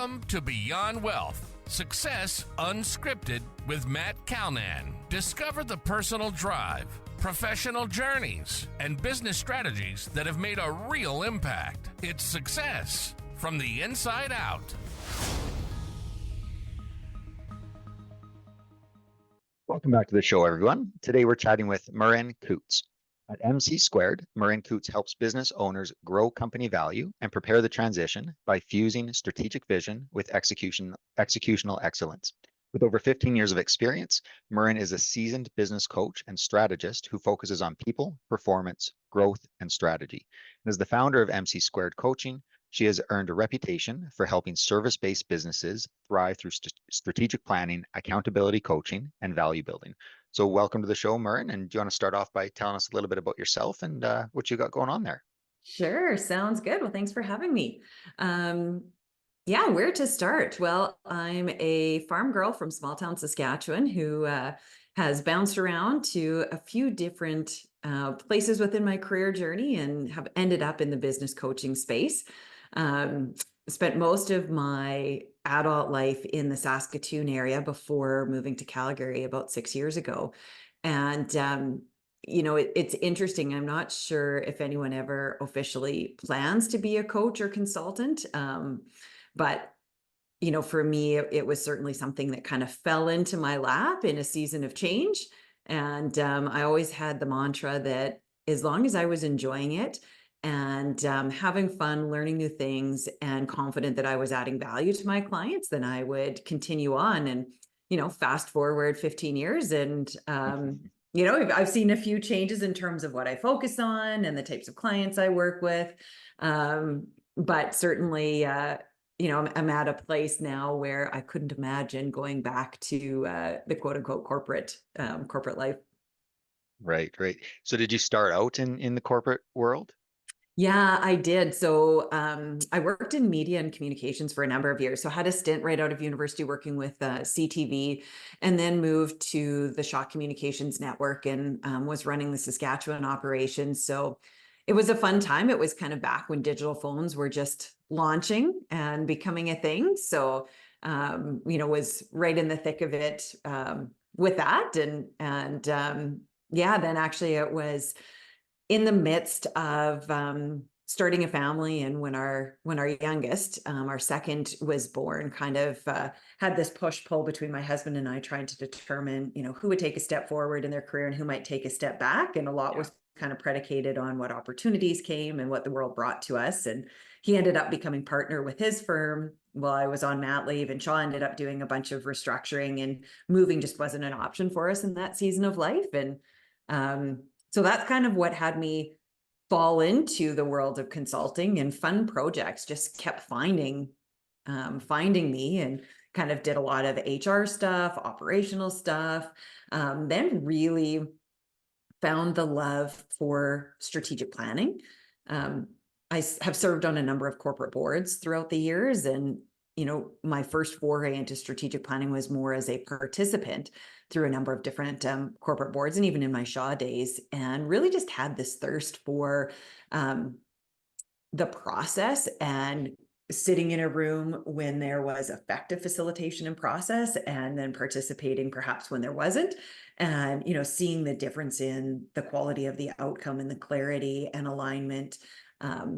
Welcome to Beyond Wealth, Success Unscripted with Matt Calnan. Discover the personal drive, professional journeys, and business strategies that have made a real impact. It's success from the inside out. Welcome back to the show, everyone. Today we're chatting with Merin Coutts. At MC2 Merin Coutts helps business owners grow company value and prepare the transition by fusing strategic vision with executional excellence. With over 15 years of experience, Merin is a seasoned business coach and strategist who focuses on people, performance, growth, and strategy. And as the founder of MC2 Coaching, she has earned a reputation for helping service-based businesses thrive through strategic planning, accountability coaching, and value building. So welcome to the show, Merin. And do you want to start off by telling us a little bit about yourself and what you got going on there? Sure. Sounds good. Well, thanks for having me. Yeah, where to start? Well, I'm a farm girl from small town Saskatchewan who has bounced around to a few different places within my career journey and have ended up in the business coaching space. Spent most of my adult life in the Saskatoon area before moving to Calgary about 6 years ago. And, it's interesting. I'm not sure if anyone ever officially plans to be a coach or consultant. But, for me, it was certainly something that kind of fell into my lap in a season of change. And I always had the mantra that as long as I was enjoying it, and having fun, learning new things, and confident that I was adding value to my clients, then I would continue on. And, fast forward 15 years and, I've seen a few changes in terms of what I focus on and the types of clients I work with. But certainly, I'm at a place now where I couldn't imagine going back to the quote unquote corporate life. Right. So did you start out in the corporate world? Yeah, I did. So I worked in media and communications for a number of years. So I had a stint right out of university working with CTV, and then moved to the Shaw Communications Network and was running the Saskatchewan operations. So it was a fun time. It was kind of back when digital phones were just launching and becoming a thing. So, was right in the thick of it with that. And then actually it was in the midst of starting a family, and when our youngest, our second, was born, kind of had this push-pull between my husband and I trying to determine, who would take a step forward in their career and who might take a step back. And a lot was kind of predicated on what opportunities came and what the world brought to us. And he ended up becoming partner with his firm while I was on mat leave, and Shaw ended up doing a bunch of restructuring, and moving just wasn't an option for us in that season of life. And so that's kind of what had me fall into the world of consulting, and fun projects just kept finding me, and kind of did a lot of HR stuff, operational stuff, then really found the love for strategic planning. I have served on a number of corporate boards throughout the years, and my first foray into strategic planning was more as a participant through a number of different corporate boards, and even in my Shaw days, and really just had this thirst for the process, and sitting in a room when there was effective facilitation and process, and then participating perhaps when there wasn't, and seeing the difference in the quality of the outcome and the clarity and alignment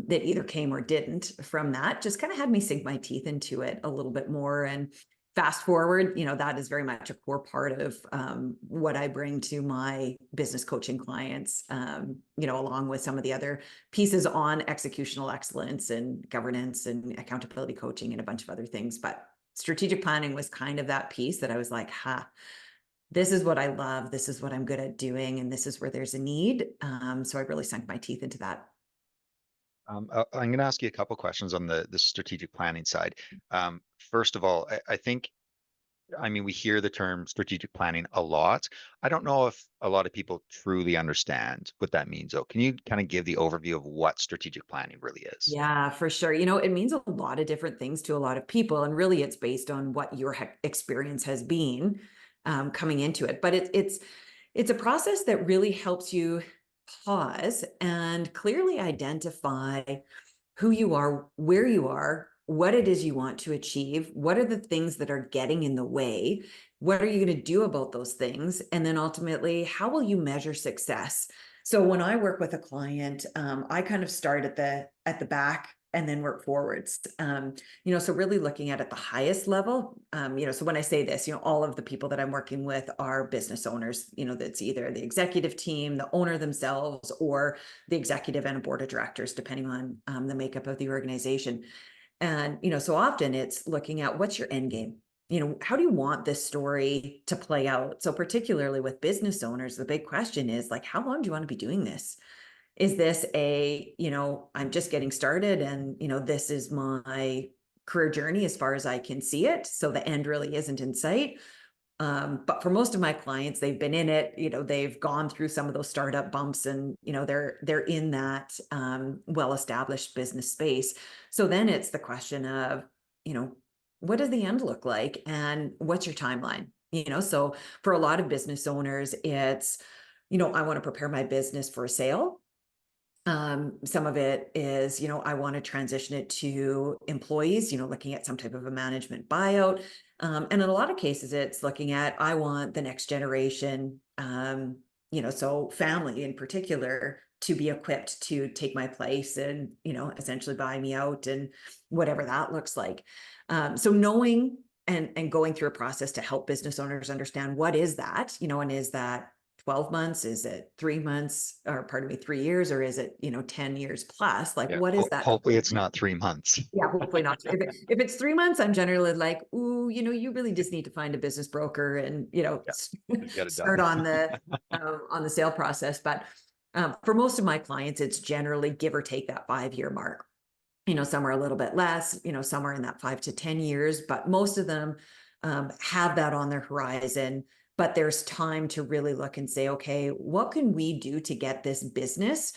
that either came or didn't from that, just kind of had me sink my teeth into it a little bit more. And fast forward, that is very much a core part of what I bring to my business coaching clients, along with some of the other pieces on executional excellence and governance and accountability coaching and a bunch of other things. But strategic planning was kind of that piece that I was like, this is what I love. This is what I'm good at doing. And this is where there's a need. So I really sunk my teeth into that. I'm going to ask you a couple questions on the strategic planning side. First of all, I think, we hear the term strategic planning a lot. I don't know if a lot of people truly understand what that means, though. Can you kind of give the overview of what strategic planning really is? Yeah, for sure. It means a lot of different things to a lot of people, and really it's based on what your experience has been coming into it. But it's a process that really helps you pause and clearly identify who you are, where you are, what it is you want to achieve, what are the things that are getting in the way, what are you going to do about those things, and then ultimately, how will you measure success? So when I work with a client, I kind of start at the back and then work forwards. So really looking at the highest level, so when I say this, all of the people that I'm working with are business owners, that's either the executive team, the owner themselves, or the executive and a board of directors, depending on the makeup of the organization. And, so often it's looking at what's your end game? How do you want this story to play out? So particularly with business owners, the big question is like, how long do you want to be doing this? Is this I'm just getting started and, this is my career journey as far as I can see it. So the end really isn't in sight. But for most of my clients, they've been in it, they've gone through some of those startup bumps and, they're in that well-established business space. So then it's the question of, what does the end look like and what's your timeline? So for a lot of business owners, it's, I want to prepare my business for a sale. Some of it is, I want to transition it to employees, looking at some type of a management buyout. And in a lot of cases, it's looking at, I want the next generation, so family in particular, to be equipped to take my place and, essentially buy me out and whatever that looks like. So knowing and going through a process to help business owners understand what is that, and is that 12 months? Is it 3 months, or 3 years, or is it, 10 years plus? Like, Yeah. what is that? Hopefully it's not 3 months. Yeah, hopefully not. If it's 3 months, I'm generally like, ooh, you really just need to find a business broker and, Get it start done. on the sale process. But for most of my clients, it's generally give or take that 5-year mark. Some are a little bit less, some are in that 5 to 10 years, but most of them have that on their horizon. But there's time to really look and say, okay, what can we do to get this business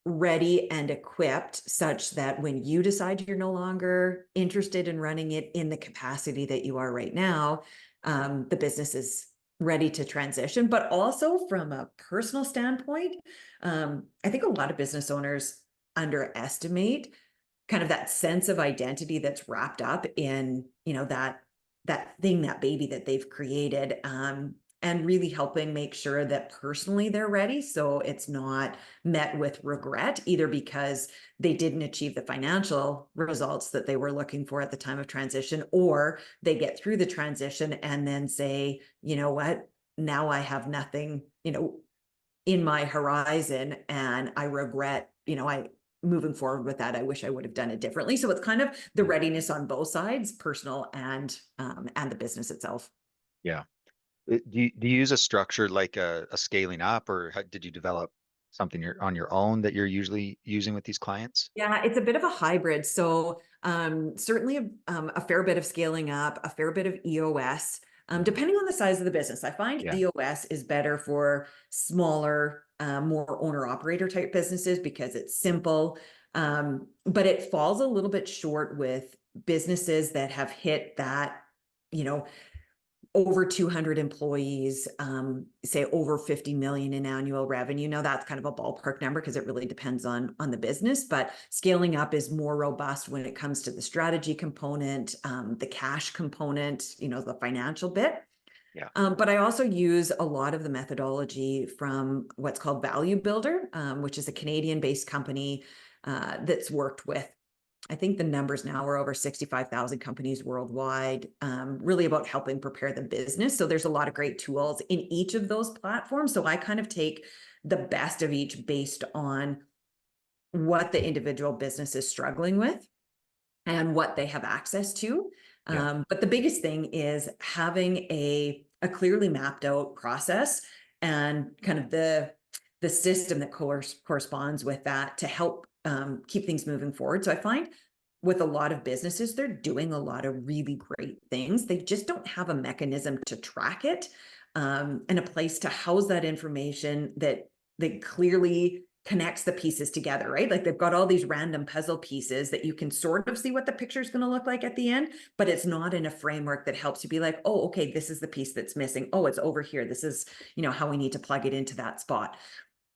ready and equipped such that when you decide you're no longer interested in running it in the capacity that you are right now, the business is ready to transition. But also from a personal standpoint, I think a lot of business owners underestimate kind of that sense of identity that's wrapped up in, that thing, that baby that they've created, and really helping make sure that personally they're ready. So it's not met with regret, either because they didn't achieve the financial results that they were looking for at the time of transition, or they get through the transition and then say, you know what, now I have nothing, in my horizon and I regret, moving forward with that. I wish I would have done it differently. So it's kind of the readiness on both sides, personal and the business itself. Yeah. Do you use a structure like a scaling up, or did you develop something on your own that you're usually using with these clients? Yeah, it's a bit of a hybrid. So certainly a fair bit of scaling up, a fair bit of EOS, depending on the size of the business. I find Yeah. EOS is better for smaller, more owner-operator type businesses because it's simple, but it falls a little bit short with businesses that have hit that, over 200 employees, say over 50 million in annual revenue. Now that's kind of a ballpark number because it really depends on the business, but scaling up is more robust when it comes to the strategy component, the cash component, the financial bit. Yeah. But I also use a lot of the methodology from what's called Value Builder, which is a Canadian-based company that's worked with, I think the numbers now are over 65,000 companies worldwide, really about helping prepare the business. So there's a lot of great tools in each of those platforms. So I kind of take the best of each based on what the individual business is struggling with and what they have access to. Yeah. But the biggest thing is having a clearly mapped out process and kind of the system that corresponds with that to help keep things moving forward. So I find with a lot of businesses, they're doing a lot of really great things. They just don't have a mechanism to track it, and a place to house that information that clearly connects the pieces together, right? Like they've got all these random puzzle pieces that you can sort of see what the picture is going to look like at the end, but it's not in a framework that helps you be like, oh, okay, this is the piece that's missing. Oh, it's over here. This is, how we need to plug it into that spot.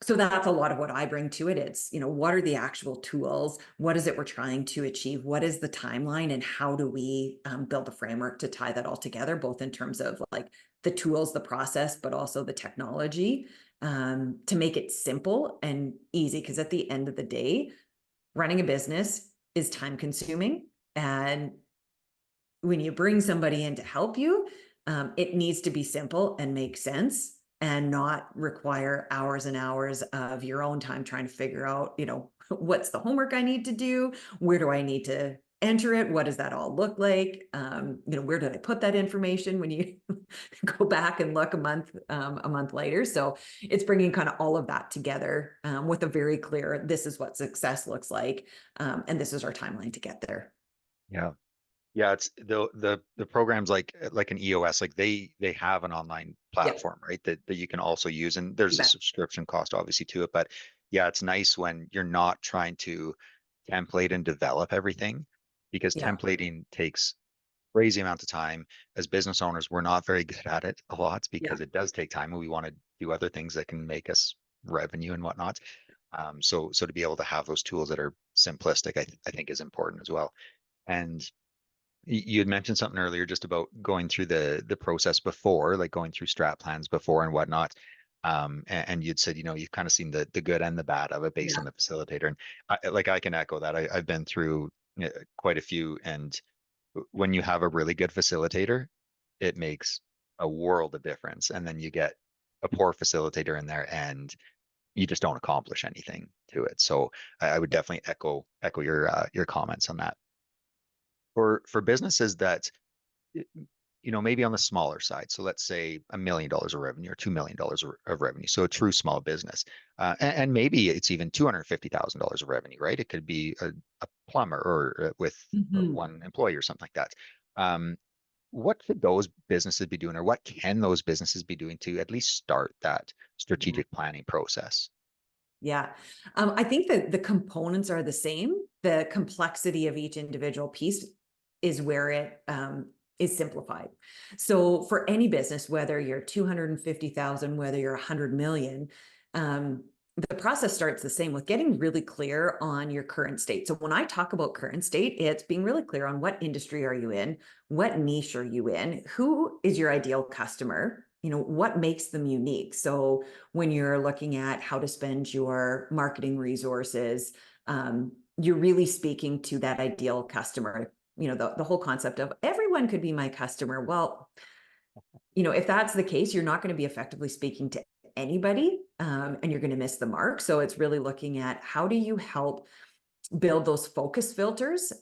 So that's a lot of what I bring to it. It's, what are the actual tools? What is it we're trying to achieve? What is the timeline? And how do we build a framework to tie that all together, both in terms of like the tools, the process, but also the technology, to make it simple and easy. Because at the end of the day, running a business is time consuming. And when you bring somebody in to help you, it needs to be simple and make sense and not require hours and hours of your own time trying to figure out, what's the homework I need to do? Where do I need to enter it? What does that all look like? Where did I put that information when you go back and look a month later? So it's bringing kind of all of that together with a very clear, this is what success looks like. And this is our timeline to get there. Yeah. Yeah, it's the programs like an EOS, like they have an online platform, right? That you can also use, and there's a subscription cost obviously to it. But yeah, it's nice when you're not trying to template and develop everything, because templating takes crazy amounts of time. As business owners, we're not very good at it a lot because it does take time, and we want to do other things that can make us revenue and whatnot. So to be able to have those tools that are simplistic, I think is important as well. And you had mentioned something earlier just about going through the process before, like going through strat plans before and whatnot. And you'd said, you've kind of seen the good and the bad of it based on the facilitator. And I can echo that. I've been through quite a few, and when you have a really good facilitator, it makes a world of difference. And then you get a poor facilitator in there, and you just don't accomplish anything to it. So I would definitely echo your comments on that. For businesses that, maybe on the smaller side, so let's say $1 million of revenue or $2 million of revenue, so a true small business, and maybe it's even $250,000 of revenue, right? It could be a plumber or with one employee or something like that. What should those businesses be doing, or what can those businesses be doing to at least start that strategic planning process? Yeah. I think that the components are the same. The complexity of each individual piece is where it is simplified. So for any business, whether you're 250,000, whether you're 100 million, the process starts the same with getting really clear on your current state. So when I talk about current state, it's being really clear on what industry are you in, what niche are you in, who is your ideal customer, what makes them unique. So when you're looking at how to spend your marketing resources, you're really speaking to that ideal customer. The whole concept of everyone could be my customer. Well, if that's the case, you're not going to be effectively speaking to anybody, and you're going to miss the mark. So it's really looking at how do you help build those focus filters,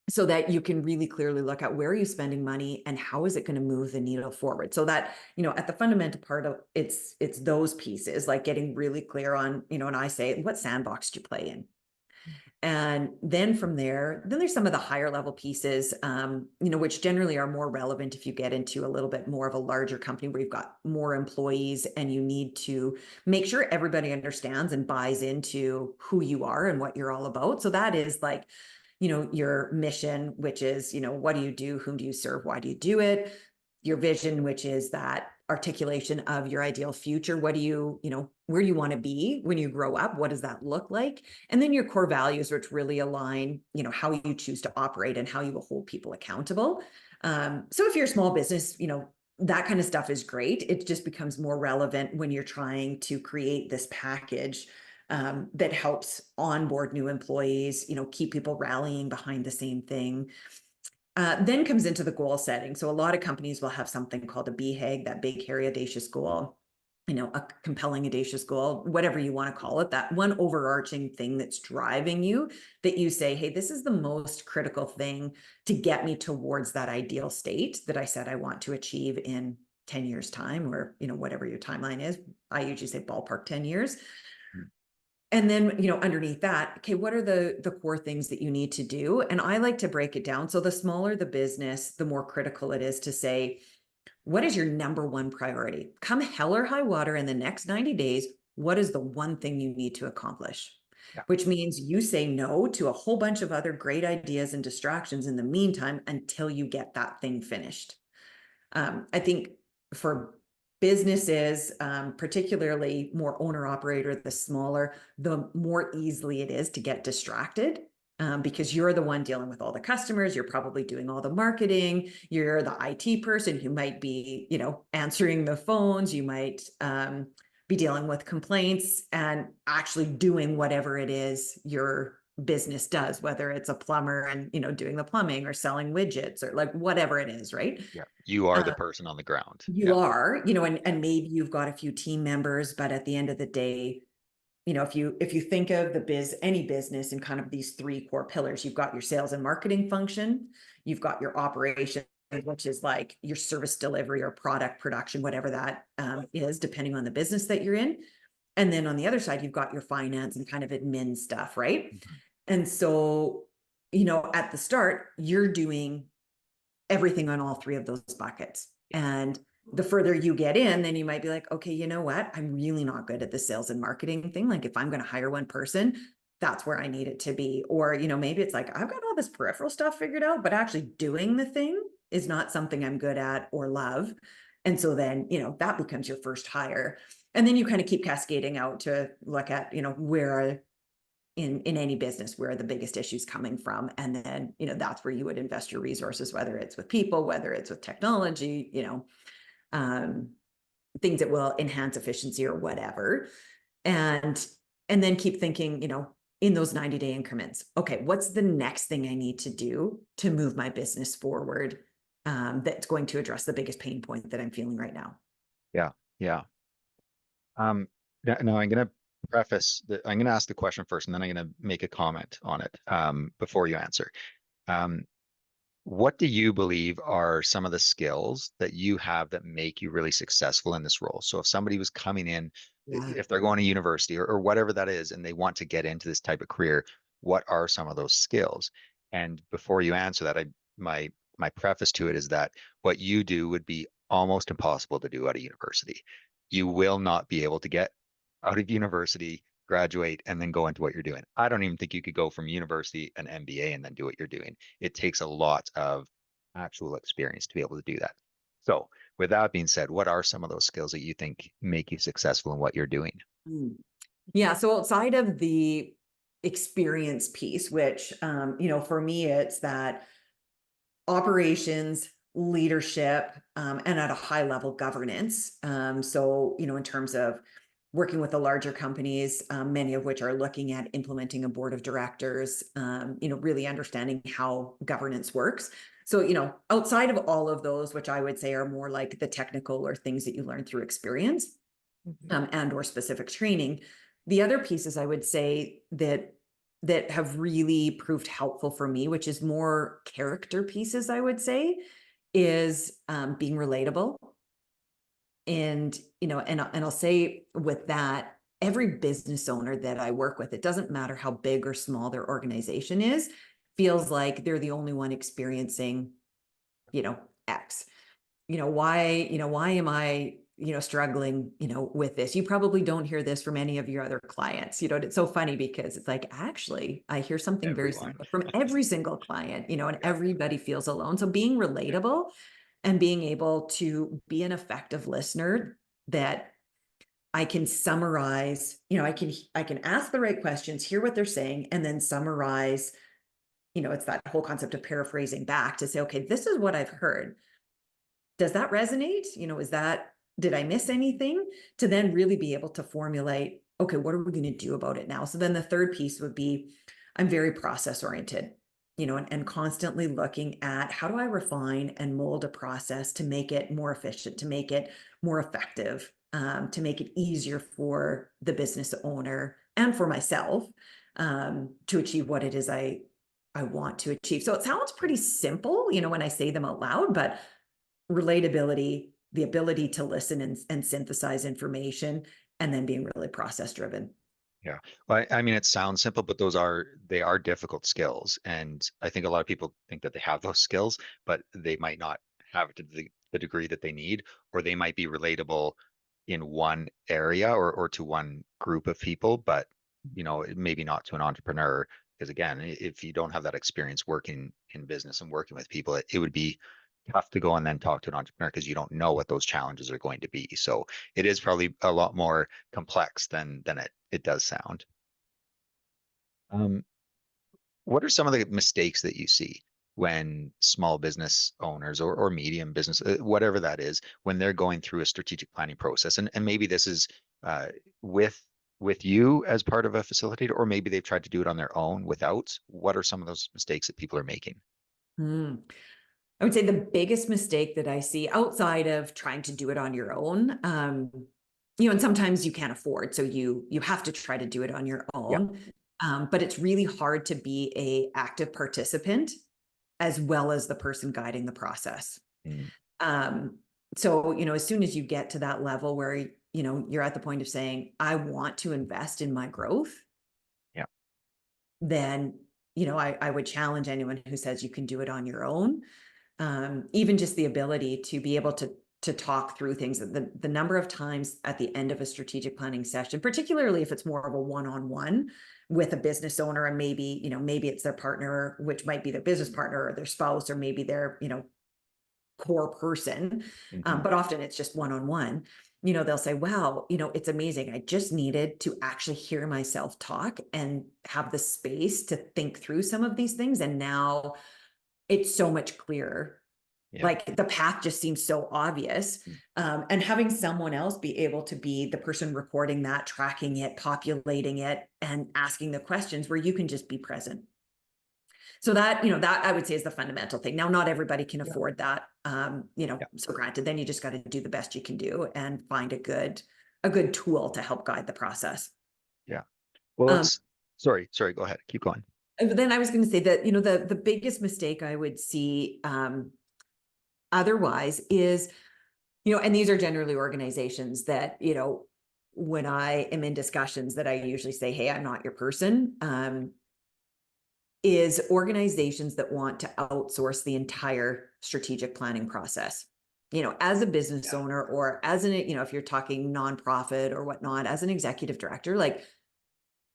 so that you can really clearly look at where are you spending money and how is it going to move the needle forward. So that, at the fundamental part of it's those pieces, like getting really clear on, and I say, what sandbox do you play in? And then from there, then there's some of the higher level pieces, which generally are more relevant if you get into a little bit more of a larger company where you've got more employees and you need to make sure everybody understands and buys into who you are and what you're all about. So that is like, your mission, which is, what do you do? Whom do you serve? Why do you do it? Your vision, which is that articulation of your ideal future. What do you, where do you want to be when you grow up? What does that look like? And then your core values, which really align, how you choose to operate and how you will hold people accountable. So if you're a small business, that kind of stuff is great. It just becomes more relevant when you're trying to create this package that helps onboard new employees, keep people rallying behind the same thing. Then comes into the goal setting. So a lot of companies will have something called a BHAG, that big, hairy, audacious goal, a compelling, audacious goal, whatever you want to call it, that one overarching thing that's driving you, that you say, hey, this is the most critical thing to get me towards that ideal state that I said I want to achieve in 10 years time, or, whatever your timeline is. I usually say ballpark 10 years. And then, underneath that, okay, what are the core things that you need to do? And I like to break it down. So the smaller the business, the more critical it is to say, what is your number one priority? Come hell or high water in the next 90 days, what is the one thing you need to accomplish? Yeah. Which means you say no to a whole bunch of other great ideas and distractions in the meantime until you get that thing finished. I think for businesses, particularly more owner operator, the smaller, the more easily it is to get distracted. Because you're the one dealing with all the customers, you're probably doing all the marketing, you're the IT person who might be, answering the phones, you might be dealing with complaints and actually doing whatever it is your business does, whether it's a plumber and, doing the plumbing or selling widgets or like whatever it is, right? Yeah. You are the person on the ground. You are, and maybe you've got a few team members, but at the end of the day, if you think of any business in kind of these three core pillars, you've got your sales and marketing function, you've got your operation, which is like your service delivery or product production, whatever that is, depending on the business that you're in. And then on the other side, you've got your finance and kind of admin stuff, right? Mm-hmm. And so, at the start, you're doing everything on all three of those buckets. And the further you get in, then you might be like, okay, you know what? I'm really not good at the sales and marketing thing. Like if I'm going to hire one person, that's where I need it to be. Or, maybe it's like, I've got all this peripheral stuff figured out, but actually doing the thing is not something I'm good at or love. And so then, that becomes your first hire. And then you kind of keep cascading out to look at, where in any business, where are the biggest issues coming from? And then, that's where you would invest your resources, whether it's with people, whether it's with technology, things that will enhance efficiency or whatever. And then keep thinking, in those 90-day increments, okay, what's the next thing I need to do to move my business forward? That's going to address the biggest pain point that I'm feeling right now. Yeah. Yeah. Now I'm going to I'm going to ask the question first, and then I'm going to make a comment on it before you answer. What do you believe are some of the skills that you have that make you really successful in this role? So if somebody was coming in, if they're going to university or whatever that is, and they want to get into this type of career, what are some of those skills? And before you answer that, my preface to it is that what you do would be almost impossible to do out of university. You will not be able to get out of university, graduate, and then go into what you're doing. I don't even think you could go from university, an MBA, and then do what you're doing. It takes a lot of actual experience to be able to do that. So with that being said, what are some of those skills that you think make you successful in what you're doing? Yeah. So outside of the experience piece, which, for me, it's that operations, leadership, and at a high level governance. So, in terms of working with the larger companies, many of which are looking at implementing a board of directors, really understanding how governance works. So, outside of all of those, which I would say are more like the technical or things that you learn through experience, and or specific training, the other pieces I would say that have really proved helpful for me, which is more character pieces, I would say, is being relatable. And, and I'll say with that, every business owner that I work with, it doesn't matter how big or small their organization is, feels like they're the only one experiencing, X. Why am I, struggling, with this? You probably don't hear this from any of your other clients. It's so funny because it's like, actually, I hear something very similar from every single client, and everybody feels alone. So being relatable and being able to be an effective listener, that I can summarize, I can ask the right questions, hear what they're saying, and then summarize. It's that whole concept of paraphrasing back to say, okay, this is what I've heard. Does that resonate? Did I miss anything? To then really be able to formulate, okay, what are we going to do about it now? So then the third piece would be, I'm very process oriented, and constantly looking at how do I refine and mold a process to make it more efficient, to make it more effective, to make it easier for the business owner and for myself, to achieve what it is I want to achieve. So it sounds pretty simple, when I say them out loud, but relatability, the ability to listen and synthesize information, and then being really process driven. Yeah. Well, I mean, it sounds simple, but they are difficult skills. And I think a lot of people think that they have those skills, but they might not have it to the degree that they need, or they might be relatable in one area or to one group of people, but maybe not to an entrepreneur. Because again, if you don't have that experience working in business and working with people, it would be tough to go and then talk to an entrepreneur because you don't know what those challenges are going to be. So it is probably a lot more complex than it does sound. Um, what are some of the mistakes that you see when small business owners or medium business, whatever that is, when they're going through a strategic planning process? And maybe this is uh, with you as part of a facilitator, or maybe they've tried to do it on their own without. What are some of those mistakes that people are making? Hmm. I would say the biggest mistake that I see outside of trying to do it on your own, and sometimes you can't afford, so you have to try to do it on your Yeah. own. But it's really hard to be a active participant as well as the person guiding the process. Mm, Um, so, as soon as you get to that level where, you're at the point of saying, I want to invest in my growth, yeah. then, I would challenge anyone who says you can do it on your own. Even just the ability to be able to talk through things, the number of times at the end of a strategic planning session, particularly if it's more of a one-on-one with a business owner, and maybe it's their partner, which might be their business partner or their spouse, or maybe their, core person. Hmm. But often it's just one-on-one. They'll say, wow, it's amazing. I just needed to actually hear myself talk and have the space to think through some of these things. And now it's so much clearer. Yeah. Like the path just seems so obvious. Mm. And having someone else be able to be the person recording that, tracking it, populating it, and asking the questions where you can just be present. So that I would say is the fundamental thing. Now, not everybody can Yeah. afford that. Yeah. So granted, then you just got to do the best you can do and find a good tool to help guide the process. Yeah. Well, Um, it's sorry, go ahead. Keep going. but then I was going to say that, the biggest mistake I would see otherwise is, and these are generally organizations that, when I am in discussions that I usually say, hey, I'm not your person, is organizations that want to outsource the entire strategic planning process. As a business Yeah. owner, or as if you're talking nonprofit or whatnot, as an executive director, like,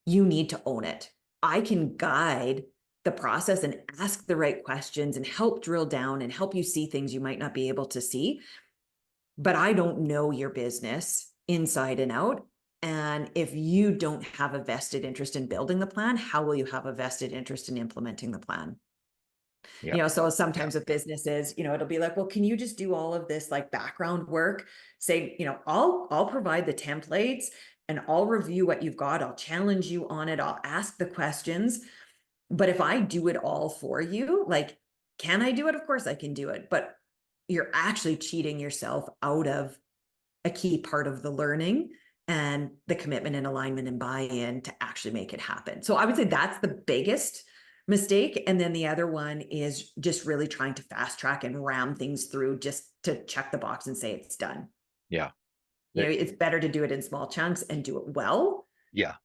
you need to own it. I can guide the process and ask the right questions and help drill down and help you see things you might not be able to see. But I don't know your business inside and out. And if you don't have a vested interest in building the plan, how will you have a vested interest in implementing the plan? Yeah. So Yeah. sometimes with businesses, it'll be like, well, can you just do all of this like background work? Say, I'll provide the templates and I'll review what you've got. I'll challenge you on it. I'll ask the questions. But if I do it all for you, like, can I do it? Of course I can do it. But you're actually cheating yourself out of a key part of the learning and the commitment and alignment and buy-in to actually make it happen. So I would say that's the biggest mistake. And then the other one is just really trying to fast track and ram things through just to check the box and say it's done. Yeah. It's better to do it in small chunks and do it well, Yeah.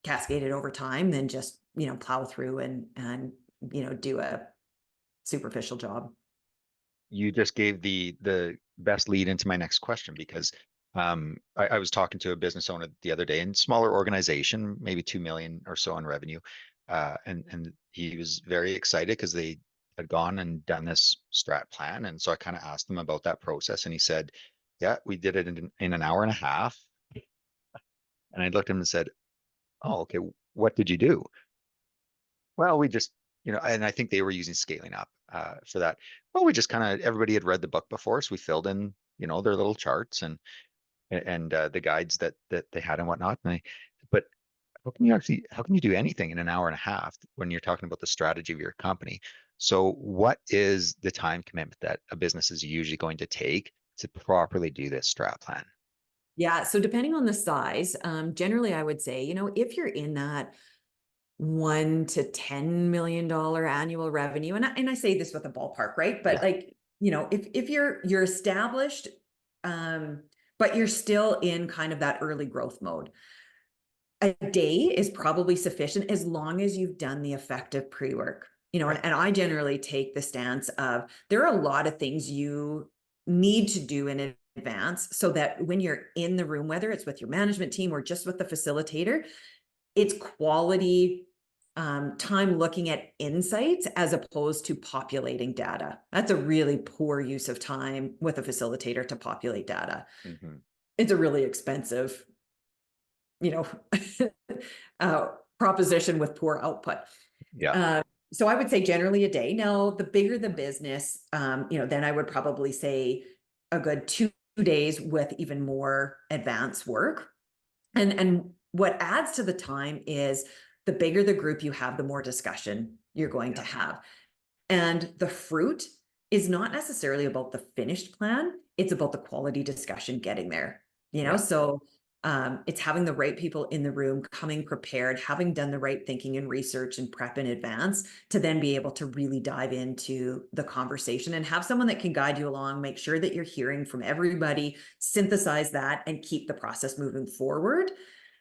cascade it over time, than just, plow through and do a superficial job. You just gave the best lead into my next question because I was talking to a business owner the other day in smaller organization, maybe 2 million or so in revenue. And he was very excited because they had gone and done this strat plan. And so I kind of asked him about that process and he said, yeah, we did it in an hour and a half. And I looked at him and said, oh, okay, what did you do? Well, we just, and I think they were using scaling up for that. Well, we just kind of everybody had read the book before, so we filled in, their little charts and the guides that they had and whatnot. But how can you do anything in an hour and a half when you're talking about the strategy of your company? So, what is the time commitment that a business is usually going to take to properly do this strat plan? Yeah. So depending on the size, generally I would say, if you're in that $1 to $10 million annual revenue, and I say this with a ballpark, right? But Yeah, like, if you're established, but you're still in kind of that early growth mode, a day is probably sufficient as long as you've done the effective pre-work. right. And I generally take the stance of, there are a lot of things you need to do in advance so that when you're in the room, whether it's with your management team or just with the facilitator, it's quality time looking at insights as opposed to populating data. That's a really poor use of time with a facilitator to populate data. Mm-hmm. It's a really expensive, proposition with poor output. Yeah. So I would say generally a day. Now, the bigger the business, then I would probably say a good 2 days with even more advanced work. And what adds to the time is the bigger the group you have, the more discussion you're going to have. And the fruit is not necessarily about the finished plan. It's about the quality discussion getting there, So it's having the right people in the room, coming prepared, having done the right thinking and research and prep in advance to then be able to really dive into the conversation and have someone that can guide you along, make sure that you're hearing from everybody, synthesize that, and keep the process moving forward.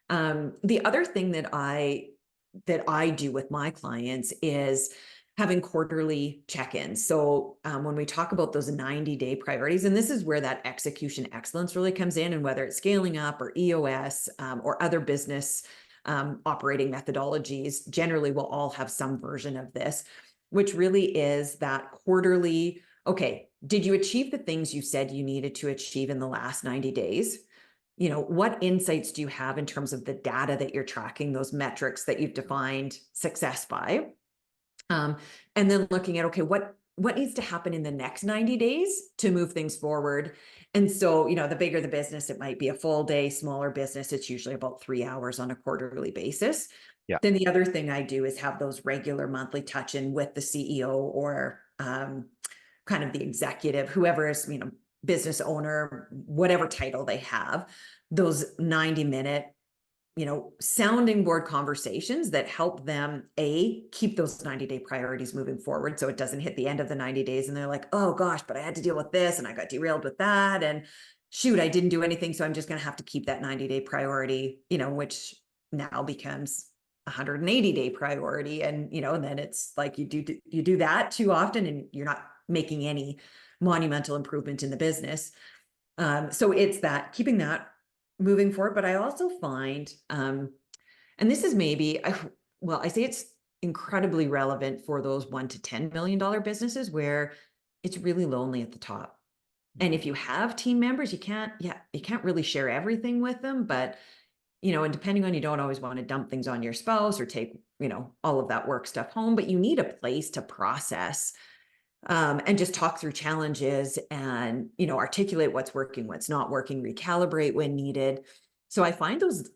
The other thing that I do with my clients is having quarterly check-ins. So when we talk about those 90-day priorities, and this is where that execution excellence really comes in, and whether it's scaling up or EOS or other business operating methodologies, generally we'll all have some version of this, which really is that quarterly, okay, did you achieve the things you said you needed to achieve in the last 90 days? What insights do you have in terms of the data that you're tracking, those metrics that you've defined success by? And then looking at, okay, what needs to happen in the next 90 days to move things forward? And so, the bigger the business, it might be a full day. Smaller business, it's usually about 3 hours on a quarterly basis. Yeah. Then the other thing I do is have those regular monthly touch-in with the CEO or kind of the executive, whoever is, business owner, whatever title they have, those 90-minute sounding board conversations that help them keep those 90-day priorities moving forward. So it doesn't hit the end of the 90 days and they're like, oh gosh, but I had to deal with this and I got derailed with that. And shoot, I didn't do anything. So I'm just going to have to keep that 90-day priority, which now becomes 180-day priority. And, and then it's like you do that too often and you're not making any monumental improvement in the business. So it's that keeping that moving forward. But I also find, and this is I say it's incredibly relevant for those $1 to $10 million businesses where it's really lonely at the top. And if you have team members, you can't really share everything with them, but and depending on, you don't always want to dump things on your spouse or take, all of that work stuff home, but you need a place to process and just talk through challenges and, articulate what's working, what's not working, recalibrate when needed. So I find those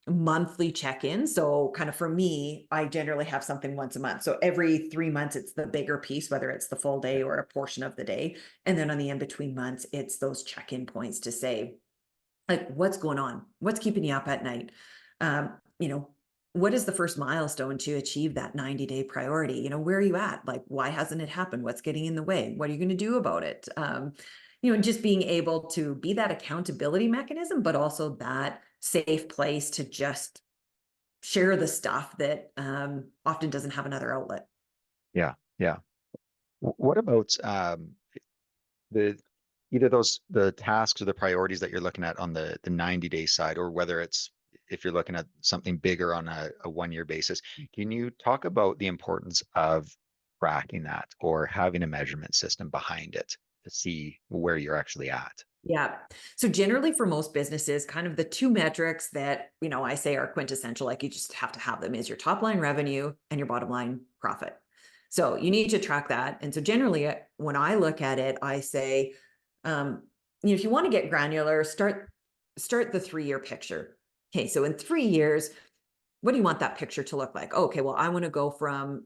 monthly check-ins. So kind of for me, I generally have something once a month. So every 3 months, it's the bigger piece, whether it's the full day or a portion of the day. And then on the in-between months, it's those check-in points to say, like, what's going on? What's keeping you up at night? What is the first milestone to achieve that 90-day priority? Where are you at? Like, why hasn't it happened? What's getting in the way? What are you going to do about it? And just being able to be that accountability mechanism, but also that safe place to just share the stuff that often doesn't have another outlet. Yeah. Yeah. What about either the tasks or the priorities that you're looking at on the 90-day side, or whether it's if you're looking at something bigger on a 1-year basis? Can you talk about the importance of tracking that or having a measurement system behind it to see where you're actually at? Yeah. So generally for most businesses, kind of the two metrics that, I say are quintessential, like you just have to have them, is your top line revenue and your bottom line profit. So you need to track that. And so generally when I look at it, I say, if you want to get granular, start the 3-year picture. Okay. So in 3 years, what do you want that picture to look like? Okay. Well, I want to go from,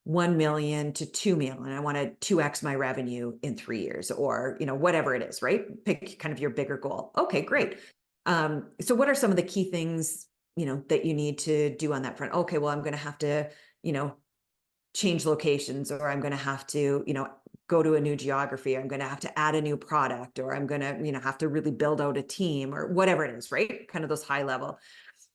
1 million to 2 million. I want to 2x my revenue in 3 years, or, whatever it is, right? Pick kind of your bigger goal. Okay, great. So what are some of the key things, that you need to do on that front? Okay, well, I'm going to have to, change locations, or I'm going to have to, go to a new geography. I'm going to have to add a new product, or I'm going to, have to really build out a team, or whatever it is, right? Kind of those high level.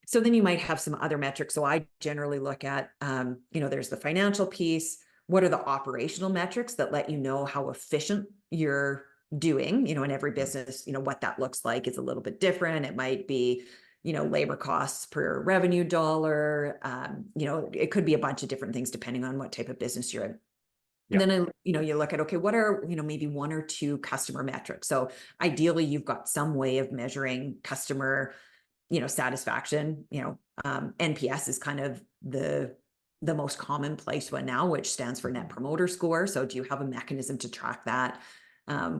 So then you might have some other metrics. So I generally look at, there's the financial piece. What are the operational metrics that let you know how efficient you're doing? In every business, what that looks like is a little bit different. It might be, labor costs per revenue dollar. It could be a bunch of different things depending on what type of business you're in. Yeah. And then, you look at, okay, what are, maybe one or two customer metrics. So ideally you've got some way of measuring customer, satisfaction. NPS is kind of the most commonplace one now, which stands for Net Promoter Score. So do you have a mechanism to track that?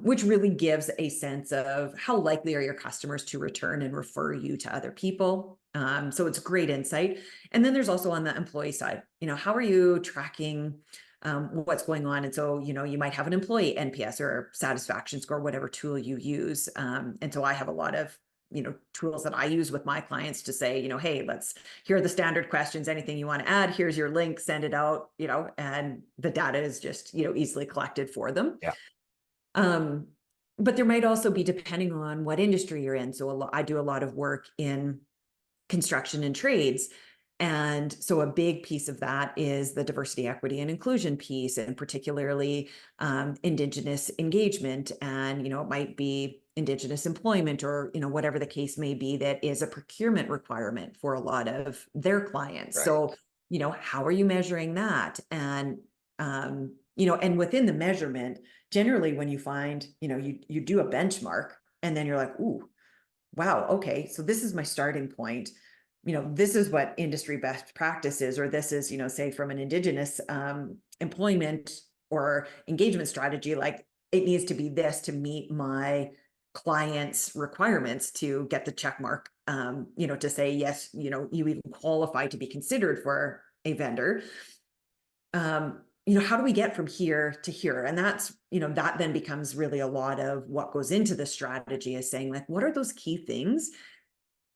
Which really gives a sense of how likely are your customers to return and refer you to other people. So it's great insight. And then there's also on the employee side, how are you tracking what's going on? And so, you might have an employee NPS or satisfaction score, whatever tool you use. And so I have a lot of, tools that I use with my clients to say, hey, here are the standard questions, anything you want to add, here's your link, send it out, and the data is just, easily collected for them. Yeah. But there might also be, depending on what industry you're in. So I do a lot of work in construction and trades. And so a big piece of that is the diversity, equity, and inclusion piece, and particularly Indigenous engagement. And, it might be Indigenous employment or, whatever the case may be, that is a procurement requirement for a lot of their clients. Right. So, how are you measuring that? And, and within the measurement, generally when you find, you do a benchmark and then you're like, ooh, wow, okay, so this is my starting point. This is what industry best practice is, or this is, say from an Indigenous employment or engagement strategy, like it needs to be this to meet my client's requirements to get the check mark, to say, yes, you even qualify to be considered for a vendor. How do we get from here to here? And that's, that then becomes really a lot of what goes into the strategy, is saying, like, what are those key things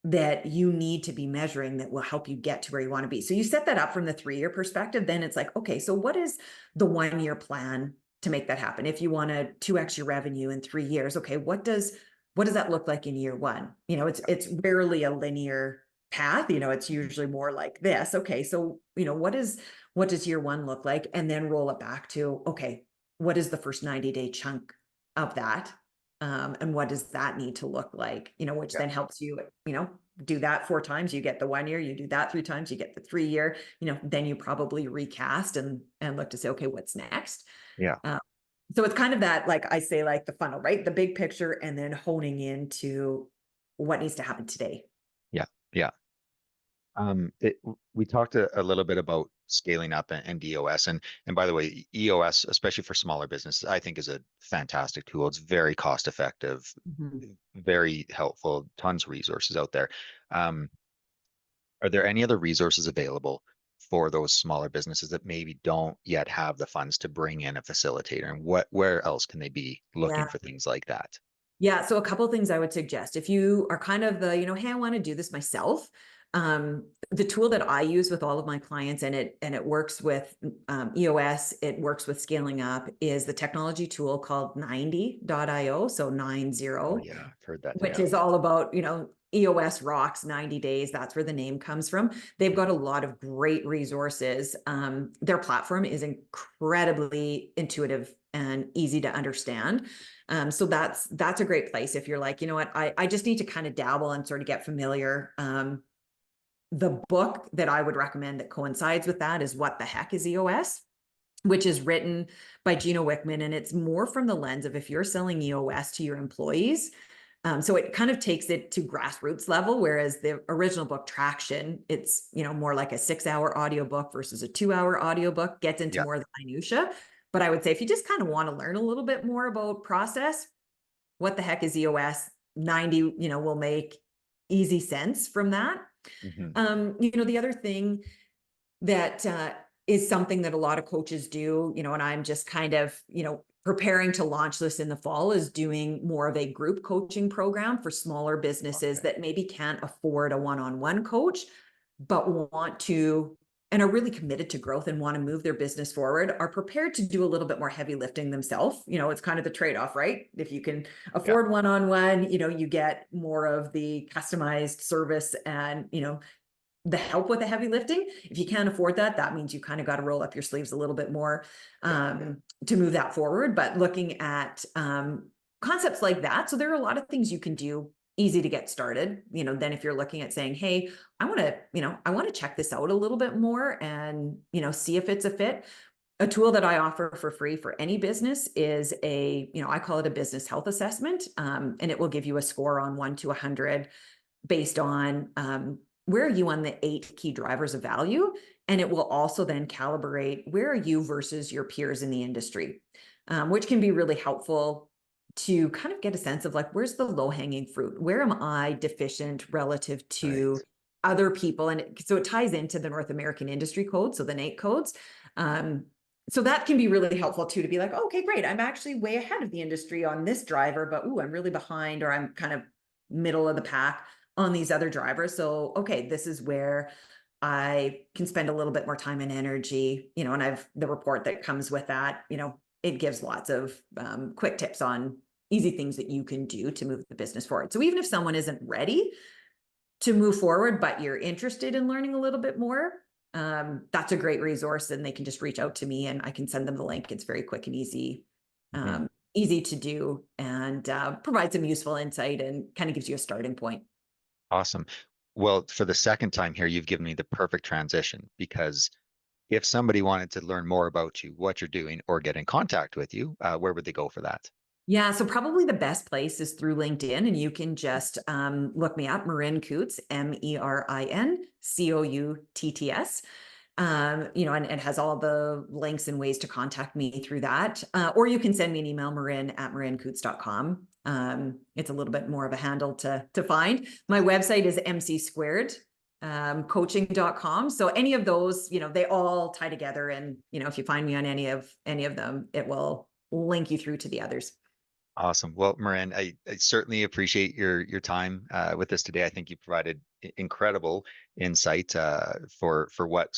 that you need to be measuring that will help you get to where you want to be? So you set that up from the 3-year perspective. Then it's like, okay, so what is the 1-year plan to make that happen? If you want to 2x your revenue in 3 years, okay, what does that look like in year 1? It's rarely a linear path. It's usually more like this. Okay, so what does year 1 look like? And then roll it back to, okay, what is the first 90-day chunk of that? And what does that need to look like? Which then helps you, do that 4 times, you get the 1 year, you do that 3 times, you get the 3 year, then you probably recast and look to say, okay, what's next? Yeah. So it's kind of that, like I say, like the funnel, right? The big picture, and then honing into what needs to happen today. Yeah. Yeah. We talked a little bit about scaling up and EOS, and by the way, EOS, especially for smaller businesses, I think is a fantastic tool. It's very cost effective, very helpful, tons of resources out there. Are there any other resources available for those smaller businesses that maybe don't yet have the funds to bring in a facilitator, and where else can they be looking for things like that? Yeah. So a couple of things I would suggest, if you are kind of the, hey, I want to do this myself. The tool that I use with all of my clients, and it works with EOS, it works with scaling up, is the technology tool called 90.io. So 90. Oh, yeah, I've heard that. Which is all about, EOS rocks 90 days. That's where the name comes from. They've got a lot of great resources. Their platform is incredibly intuitive and easy to understand. So that's a great place if you're like, you know what, I just need to kind of dabble and sort of get familiar. The book that I would recommend that coincides with that is What the Heck is EOS, which is written by Gino Wickman. And it's more from the lens of if you're selling EOS to your employees. So it kind of takes it to grassroots level, whereas the original book, Traction, it's, more like a 6-hour audiobook versus a 2-hour audiobook, gets into more of the minutia. But I would say if you just kind of want to learn a little bit more about process, What the Heck is EOS, 90, will make easy sense from that. The other thing that is something that a lot of coaches do, and I'm just kind of, preparing to launch this in the fall, is doing more of a group coaching program for smaller businesses that maybe can't afford a one-on-one coach, but want to, and are really committed to growth and want to move their business forward, are prepared to do a little bit more heavy lifting themselves. It's kind of the trade-off, right? If you can afford one-on-one, you get more of the customized service and, the help with the heavy lifting. If you can't afford that, that means you kind of got to roll up your sleeves a little bit more to move that forward. But looking at concepts like that, so there are a lot of things you can do easy to get started. Then if you're looking at saying, hey, I want to check this out a little bit more and, see if it's a fit. A tool that I offer for free for any business is I call it a business health assessment. And it will give you a score on 1 to 100 based on where are you on the 8 key drivers of value. And it will also then calibrate where are you versus your peers in the industry, which can be really helpful to kind of get a sense of like, where's the low hanging fruit? Where am I deficient relative to other people? And so it ties into the North American Industry Code, so the NAIC codes. So that can be really helpful too, to be like, okay, great. I'm actually way ahead of the industry on this driver, but I'm really behind, or I'm kind of middle of the pack on these other drivers. So, okay, this is where I can spend a little bit more time and energy, and the report that comes with that, it gives lots of quick tips on easy things that you can do to move the business forward. So even if someone isn't ready to move forward, but you're interested in learning a little bit more, that's a great resource, and they can just reach out to me and I can send them the link. It's very quick and easy, easy to do, and provides some useful insight and kind of gives you a starting point. Awesome. Well, for the second time here, you've given me the perfect transition, because if somebody wanted to learn more about you, what you're doing, or get in contact with you, where would they go for that? Yeah, so probably the best place is through LinkedIn, and you can just look me up, Merin Coutts, MErinCoutts. And it has all the links and ways to contact me through that. Or you can send me an email, marin@merincouts.com. It's a little bit more of a handle to find. My website is MC2 coaching.com. So any of those, they all tie together. And, if you find me on any of them, it will link you through to the others. Awesome. Well, Merin, I certainly appreciate your time with us today. I think you provided incredible insight for what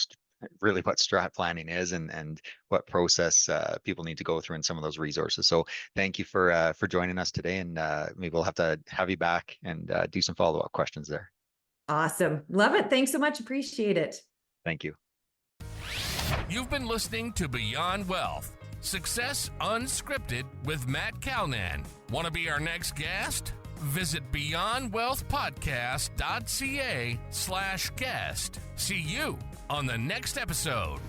strat planning is, and what process people need to go through, and some of those resources. So thank you for joining us today, and maybe we'll have to have you back and do some follow-up questions there. Awesome. Love it. Thanks so much. Appreciate it. Thank you. You've been listening to Beyond Wealth, Success Unscripted with Matt Calnan. Want to be our next guest? Visit beyondwealthpodcast.ca/guest. See you on the next episode.